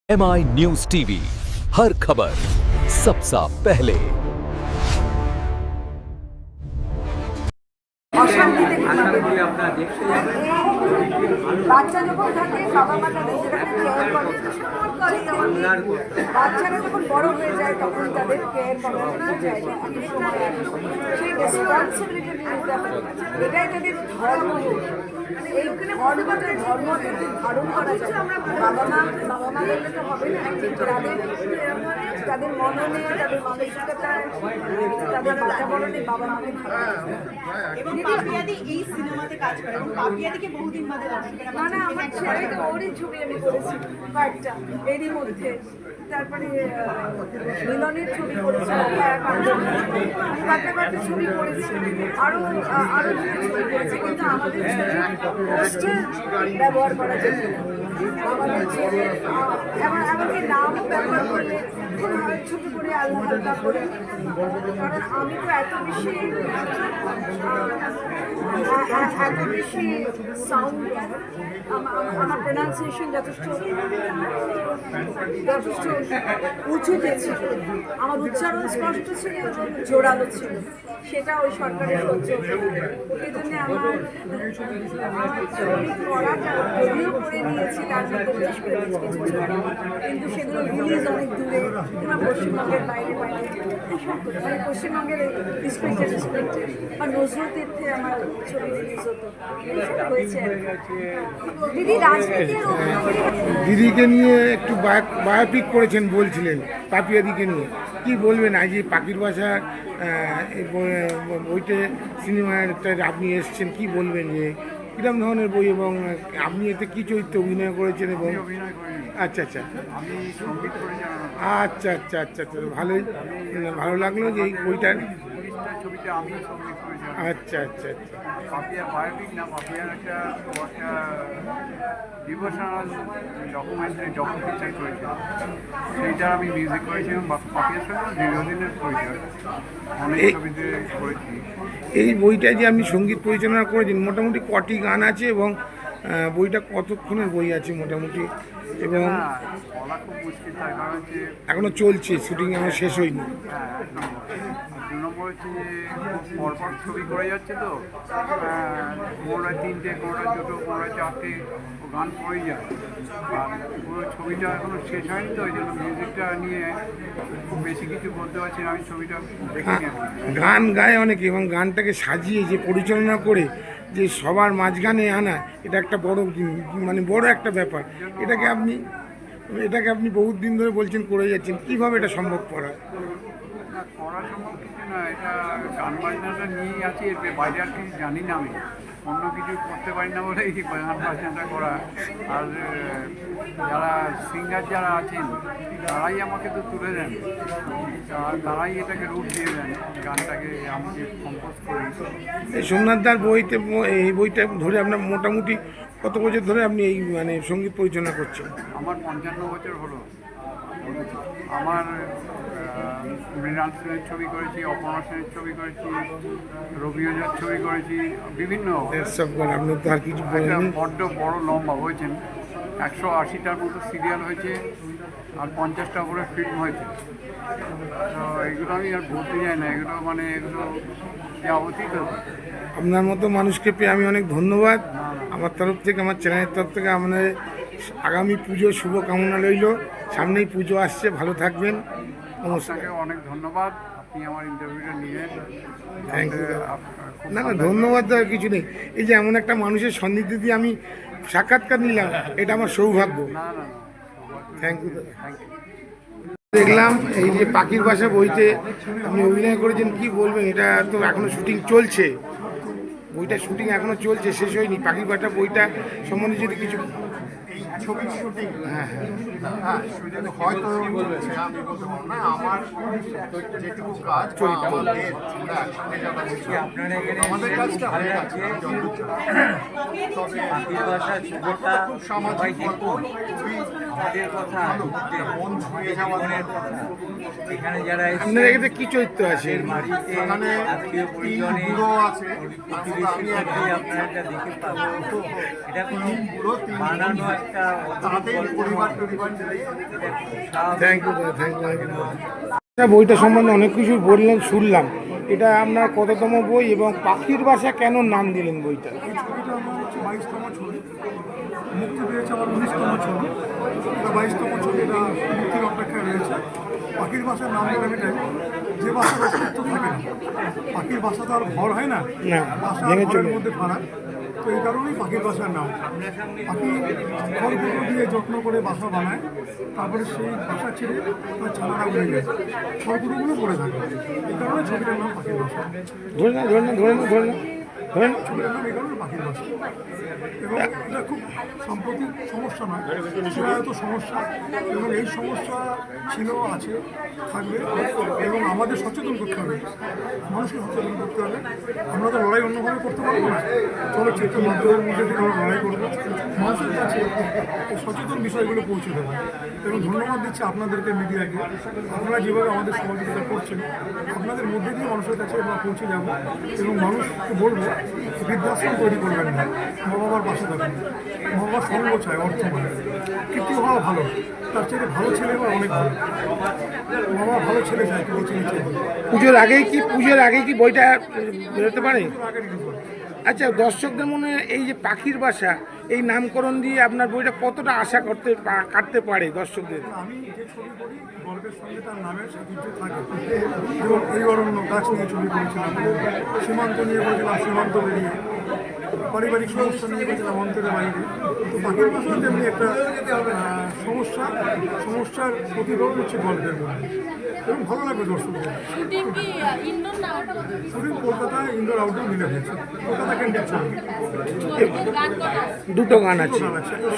MI news TV, हर खबर सबसे पहले। অশান্তিতে বাচ্চা যখন থাকে বাবা মা তাদের যেরকম কেয়ার করে বাচ্চারা যখন বড় হয়ে যায় তখন তাদের কেয়ার করার কোনো জায়গা সেই রেসপন্সিবিলিটি এটাই যদি ধর্ম এই ধর্মটা ধর্মকে ধারণ করা যায় বাবা মা বললে তো হবে না তাদের মননে তাদের মানসিকতায় তাদের বাতাবরণে বাবা মাকে এবং পাপিয়াদি এই সিনেমাতে কাজ করে এবং পাপিয়াদিকে বহুদিন বাদে না আমার ছেলে তো ওরই ছবি আমি করেছি কয়েকটা এরই মধ্যে তারপরে মিলনের ছবি করেছি কয়েকটা ছবি করেছি আরো ছবি করেছি কিন্তু আমাদের পোস্টার ব্যবহার করা যায় আমাদের ছেলে এমনকি নামও ব্যবহার করলে খুব ছোট করে আল্লাহ হালকা করে কারণ আমি তো এত বেশি সাউন্ড আমার প্রোনাউন্সিয়েশন যথেষ্ট উঁচুতে ছিল আমার উচ্চারণ স্পষ্ট ছিল এবং জোরালো ছিল সেটা ওই সরকারের সহ্য এই জন্য আমার ছবি করাটা যদিও করে নিয়েছি তার মধ্যে বেশ করে কিছু ছবি কিন্তু সেগুলো রিলিজ অনেক দূরে কিংবা পশ্চিমবঙ্গের বাইরে মানে পশ্চিমবঙ্গের ডিস্ট্রিক্টে বা নজরুল তীর্থে আমার ছবি রিলিজ হতো হয়েছে দিদি রাজনীতির দিদিকে নিয়ে একটু বায়োপিক করেছেন বলছিলেন পাপিয়াদিকে নিয়ে কি বলবেন আজ এই পাখির বাসা বইতে সিনেমাতে আপনি এসছেন কি বলবেন যে কিরম ধরনের বই এবং আপনি এতে কি চরিত্রে অভিনয় করেছেন এবং আচ্ছা ভালোই ভালো লাগলো যে এই বইটার আচ্ছা পাপিয়ার বায়োপিক না পাপিয়ার একটা ডিভোশনাল ডকুমেন্টারি করেছিলাম সেইটার আমি মিউজিক করেছিলাম পাপিয়ার সঙ্গে দীর্ঘদিনের পরিচয় অনেক ছবিতে করেছি। এই বইটা যে আপনি সঙ্গীত পরিচালনা করেছেন মোটামুটি কটি গান আছে এবং বইটা কতক্ষণের বই আছে মোটামুটি এবং বলা খুব মুশকিল তার কারণ হচ্ছে এখনো চলছে শুটিং এখনো শেষ হয়নি। দু নম্বর হচ্ছে যে পরপর ছবি করে যাচ্ছে তো কোনোটায় তিনটে কোনোটায় দুটো কোনোটায় চারটে গান পড়েই যায় আর পুরো ছবিটা এখনো শেষ হয়নি তো ওই জন্য মিউজিকটা নিয়ে খুব বেশি কিছু বলতে পারছি না আমি ছবিটা দেখিনি। গান গায় অনেকে এবং গানটাকে সাজিয়ে যে পরিচালনা করে যে সবার মাঝখানে আনা এটা একটা বড় মানে বড় একটা ব্যাপার এটাকে আপনি বহুত দিন ধরে বলছেন করে যাচ্ছেন কিভাবে এটা সম্ভব করা করা সম্ভব কিছু না এটা গান বাজনাটা নিয়েই আছি এর বাইরে আর কিছু জানি না আমি অন্য কিছু করতে পারি না বলে এই গান বাজনাটা করা আর যারা সিঙ্গার যারা আছেন তারাই আমাকে তো তুলে দেন তারাই এটাকে রূপ দিয়ে দেন গানটাকে আমি যে কম্পোজ করি। এই সোমনাথদার এই বইটা ধরে আপনার মোটামুটি কত বছর ধরে আপনি এই মানে সঙ্গীত পরিচালনা করছেন? আমার 55 বছর হলো। আমার মৃণাল সেনের ছবি করেছি, অপর্ণা সেনের ছবি করেছি, রবি ওঝার ছবি করেছি, বিভিন্ন বড্ড বড় লম্বা হয়েছেন 180টার মতো সিরিয়াল হয়েছে আর 50টা উপরে ফিল্ম হয়েছে। তো এগুলো আমি আর বলতে যাই না, এগুলো যা অতীত। আপনার মতো মানুষকে পেয়ে আমি অনেক ধন্যবাদ আমার তরফ থেকে আমার চ্যানেলের তরফ থেকে আমাদের আগামী পুজোর শুভকামনা রইল। সামনেই পুজো আসছে, ভালো থাকবেন। আপনাকে অনেক ধন্যবাদ, আপনি আমার ইন্টারভিউটা নিলেন। Thank you. না ধন্যবাদ দেওয়ার কিছু নেই, এই যে এমন একটা মানুষের সান্নিধ্যে দিয়ে আমি সাক্ষাৎকার নিলাম এটা আমার সৌভাগ্য। Thank you. দেখলাম এই যে পাখির বাসা বইতে আপনি অভিনয় করেছেন কি বলবেন এটা তো এখনো শুটিং চলছে বইটা শুটিং এখনো চলছে শেষ হয়নি পাখির বাসা বইটা সম্বন্ধে যদি কিছু ছবির শুটিং হয়তো আমি বলতে পারবো না আমার যেটুকু কাজ আমাদের কাজটা হয়ে যাচ্ছে তবে খুব সামাজিক খুবই আমাদের কথা মন ছুঁয়ে যাওয়ার জীবনের কথা। এখানে যারা আপনার এখানে কি চরিত্র আছে? বাড়িতে এখানে আত্মীয় তিন পরিজনে বুড়ো আছে, প্রতিবেশীর মধ্যেই আপনারা এটা দেখে পাবেন। এটা কোনো বুড়ো তিন বানানো একটা অদ্ভুত তাদের গল্প পরিবার নয়। টরিবার নেই। এটা খুব স্বাভাবিক। Thank you thank you. বইটা সম্বন্ধে অনেক কিছু বললেন, শুনলাম। এটা আপনার কততম বই এবং পাখির বাসা কেন নাম দিলেন বইটা? এই ছবিটা আমার হচ্ছে 22তম ছবি, মুক্তি পেয়েছে আমার 19তম ছবি। এটা 22তম ছবি, এটা মুক্তির অপেক্ষায় রয়েছে। পাখির বাসার নাম দিলাম এটাই, যে বাসার অস্তিত্ব থাকে না। পাখির বাসা তো আর ঘর হয় না, না, বাসা আর ভেঙে ঘরের চলে। মধ্যে ফারাক। তো এই কারণেই পাখির বাসার নাম। পাখি খড়গুলো দিয়ে যত্ন করে বাসা বানায়, তারপরে সেই বাসা ছেড়ে তার ছানারা উড়ে যায়, খড়গুলোগুলো পড়ে থাকে। এই কারণে ছবিটার নাম পাখির বাসা। ধরে না ধরে না ধরে না ধরে না ধরে না। ছবিটার নাম এই কারণে পাখির বাসা। এবং এটা খুব সাম্প্রতিক সমস্যা নয়, চিরায়ত সমস্যা, এবং এই সমস্যা ছিল, আছে, থাকবে। এবং আমাদের সচেতন করতে হবে, মানুষকে সচেতন করতে হবে। আমরা তো লড়াই অন্যভাবে করতে পারবো না, চলচ্চিত্র মাধ্যমের মধ্যে থেকে আমরা লড়াই করবো, মানুষের কাছে এই সচেতন বিষয়গুলো পৌঁছে দেবো। এবং ধন্যবাদ দিচ্ছি আপনাদেরকে, মিডিয়াকে। আপনারা যেভাবে আমাদের সহযোগিতা করছেন, আপনাদের মধ্যে দিয়ে মানুষের কাছে আমরা পৌঁছে যাবো। এবং মানুষকে বলবো, বৃদ্ধাশ্রম তৈরি করবেন না, মা বাবার পাশে থাকুন। মা বাবার সঙ্গ চায়, অর্থ নয়। কিন্তু হওয়া ভালো, তার চেয়ে ভালো ছেলে বা অনেক ভালো। মা বাবা ভালো ছেলে চায়, কিন্তু ছেলে চাই পুজোর আগেই কি বইটা বেরোতে পারে? আগে রিলিজ হবে। আচ্ছা, দর্শকদের মনে এই যে পাখির বাসা, এই নামকরণ দিয়ে আপনার বইটা কতটা আশা কাটতে পারে দর্শকদের? আমি যে ছবি করি, গল্পের সঙ্গে তার নামের সাথে থাকে। এবং এই অরণ্য গাছ নিয়ে ছবি করেছিলাম, সীমান্ত নিয়ে করেছিলাম, সীমান্ত বেরিয়ে, পারিবারিক সমস্যা নিয়ে করেছিলাম, অন্তরের বাইরে। তো পাখির বাসা তেমনি একটা সমস্যার প্রতিফলন হচ্ছে গল্পের মধ্যে, এবং ভালো লাগবে দর্শকদের। শুটিং কি ইনডোর না আউটডোর? শুটিং কলকাতায় ইনডোর আউটডোর মিলে হয়েছে, কলকাতা কেন্দ্রিক ছবি। গান করা দুটো গান আছে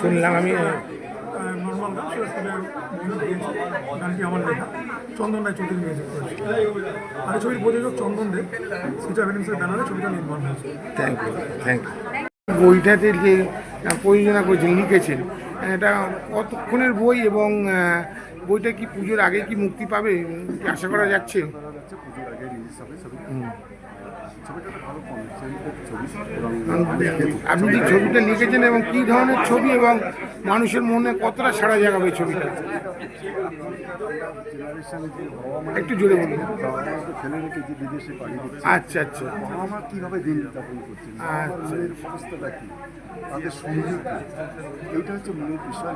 শুনলাম আমি। নর্মাল গান, সেটা শুনে মিউজিক দিয়েছে। গানটি আমার লেখা, চন্দন রায় চৌধুরী মিউজিক করেছে। আর এই ছবির প্রযোজক চন্দন দেব, সিটা ফিল্মসের ব্যানারে ছবিটা নির্মাণ হয়েছে। Thank you thank you. বইটাতে যে প্রযোজনা করেছেন, লিখেছেন, এটা কতক্ষণের বই এবং বইটা কি পুজোর আগে কি মুক্তি পাবে, কি আশা করা যাচ্ছে? পুজোর আগে রিলিজ হবে ছবিটা। ছবিটা একটা ভালো কমার্শিয়াল ছবি এবং আপনি যে ছবিটা লিখেছেন এবং কী ধরনের ছবি এবং মানুষের মনে কতটা সাড়া জাগাবে এই ছবিটা? জেনারেশনে যে বাবা মা একটু জোরে বলুন। বাবা মাকে ফেলে রেখে যে বিদেশে পাড়ি দিচ্ছে, আচ্ছা আচ্ছা বাবা মা কীভাবে দিন যাপন করছে, আচ্ছা। মেয়ের অবস্থাটা কী, তাদের সঙ্গী কী, এইটা হচ্ছে মূল বিষয়,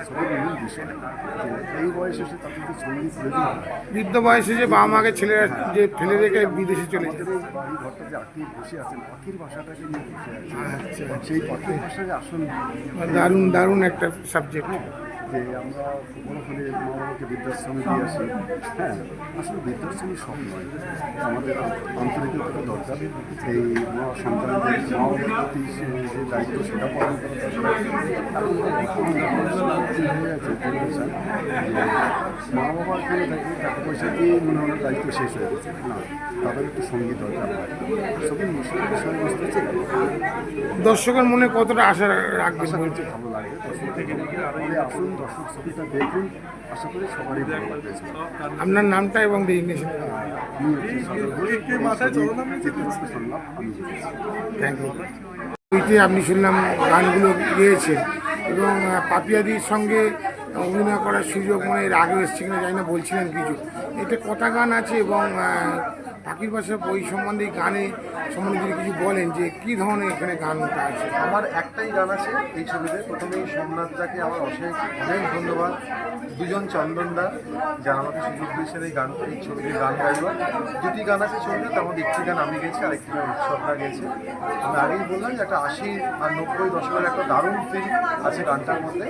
ছবির মূল বিষয়। যে এই বয়সে এসে তাদের যে সঙ্গী প্রয়োজন হয়, বৃদ্ধ বয়সে যে বাবা মাকে ছেলেরা যে ফেলে রেখে বিদেশে চলে যায়। আমাদের এই বাড়ি ঘরটা যে আটকে বসে আছেন, পাখির বাসাটাকে নিয়ে বসে আছে, আচ্ছা সেই পাখির বাসায় আসল দারুণ দারুণ একটা সাবজেক্ট। যে আমরা বড় হলে মা বাবাকে বৃদ্ধাশ্রমে দিয়ে আসি। হ্যাঁ, আসলে বৃদ্ধাশ্রমই সব নয়, আমাদের আন্তরিকতা দরকার। এই সন্তানদের মা বাবার প্রতি যে দায়িত্ব, সেটা পালন করা দরকার। হয়ে আছে জেনারেশন যে মা বাবা এখানে থাকে, টাকা পয়সা দিয়ে মনে হয় দায়িত্ব শেষ হয়ে গেছে। না, তাদের একটু সঙ্গী দরকার হয়। সবই বিষয়বস্তু হচ্ছে দর্শকের মনে কতটা আশা রাখবেন আশা বলছে? করছি ভালো লাগবে। দর্শক থেকে আমাদের আসুন, দর্শক ছবিটা দেখুন, আশা করি সবারই ভালো লাগবে। আপনার নামটা এবং ডেজিগনেশন? Thank you. বইতে আপনি শুনলাম গানগুলো গেয়েছেন এবং পাপিয়াদির সঙ্গে অভিনয় করার সুযোগ মানে এর আগে এসছে কিনা জানি না, বলছিলেন কিছু। এতে কটা গান আছে এবং পাখির বাসা বই সম্বন্ধে গানে সম্বন্ধে যদি কিছু বলেন যে কী ধরনের এখানে গানটা আছে? আমার একটাই গান আছে এই ছবিতে। প্রথমেই সোমনাথদাকে আমার অনেক ধন্যবাদ, দুজন চন্দনদা যারা আমাকে সুযোগ দিয়েছেন এই ছবিতে গান গাইবার। দুটি গান আছে ছবিতে, তার মধ্যে একটি গান আমি গেছি আর একটি গান উৎসবটা গেছে। আমি আগেই বললাম যে একটা 80 আর 90 দশকের একটা দারুণ ফিল্ম আছে গানটার মধ্যে,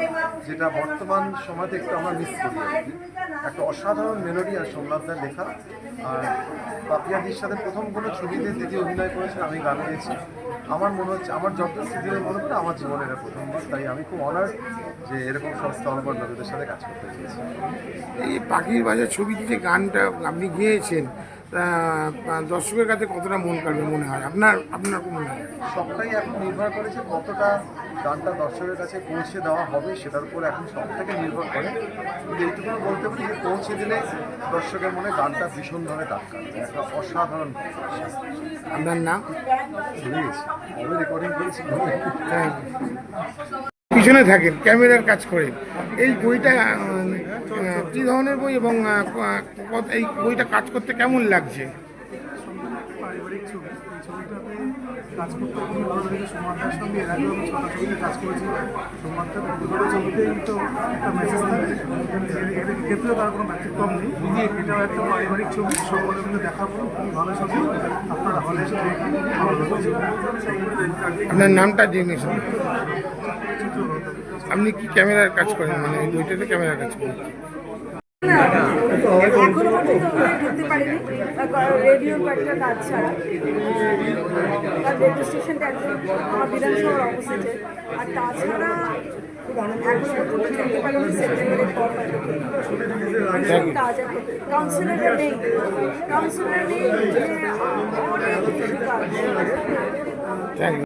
যেটা বর্তমান সময়তে একটু আমরা মিস করি আর কি। একটা অসাধারণ মেলোডি আর সোমনাথদার লেখা। আর পাপিয়াদির সাথে প্রথম কোনো ছবিতে দিদি অভিনয় করেছেন, আমি গান গেয়েছি। আমার মনে হচ্ছে, আমার যত স্মৃতির মনে হচ্ছে আমার জীবনের এটা প্রথম দিন, তাই আমি খুব অনার যে এরকম সব স্তরবর লোকেদের সাথে কাজ করতে চেয়েছি। এই পাখির বাজার ছবিতে যে গানটা আপনি গেয়েছেন, দর্শকের কাছে কতটা মন কাড়বে মনে হয় আপনার? আপনার মনে হয় সবটাই এখন নির্ভর করেছে কতটা গানটা দর্শকের কাছে পৌঁছে দেওয়া হবে সেটার উপর এখন সব থেকে নির্ভর করে। কিন্তু এইটুকু বলতে পারি যে পৌঁছে দিলে দর্শকের মনে গানটা ভীষণভাবে দাগ কাটবে, একটা অসাধারণ গান। আপনার নাম? ভুলে গেছি, আমি রেকর্ডিং করেছি। পিছনে থাকেন, ক্যামেরার কাজ করেন। এই বইটা কী ধরনের বই এবং এই বইটা কাজ করতে কেমন লাগছে? পারিবারিক ছবি, এই ছবিটাতে কাজ করতে খুবই ভালো লেগেছে। সোমনাথের সঙ্গে এর আগেও আমি ছোটো ছবিতে কাজ করেছি। সোমনাথের দুটো ছবিতেই তো একটা মেসেজ থাকে, এর ক্ষেত্রেও তার কোনো ব্যতিক্রম নেই। এটাও একটা পারিবারিক ছবি, সকলে মিলে দেখাবো, খুবই ভালো ছবি। আপনারা হলে এসে দেখুন, ভালো লাগবে। আপনার নামটা জেনে শুনুন। আপনি কি ক্যামেরার কাজ করেন, মানে এই বইটাতে ক্যামেরার কাজ করেন? এখনো পর্যন্ত ওখানে ঢুকতে পারিনি, রেডিওর কয়েকটা কাজ ছাড়া। তার রেডিও স্টেশনটা একদম আমার বিধানসভার অপোজিটে। আর তাছাড়া এখনো পর্যন্ত ঢুকতে পারিনি, সেপ্টেম্বরের পর হয়তো কাজ আছে। কাউন্সিলরও নেই, কাউন্সিলর নেই, অনেক বেশি কাজ। Thank you.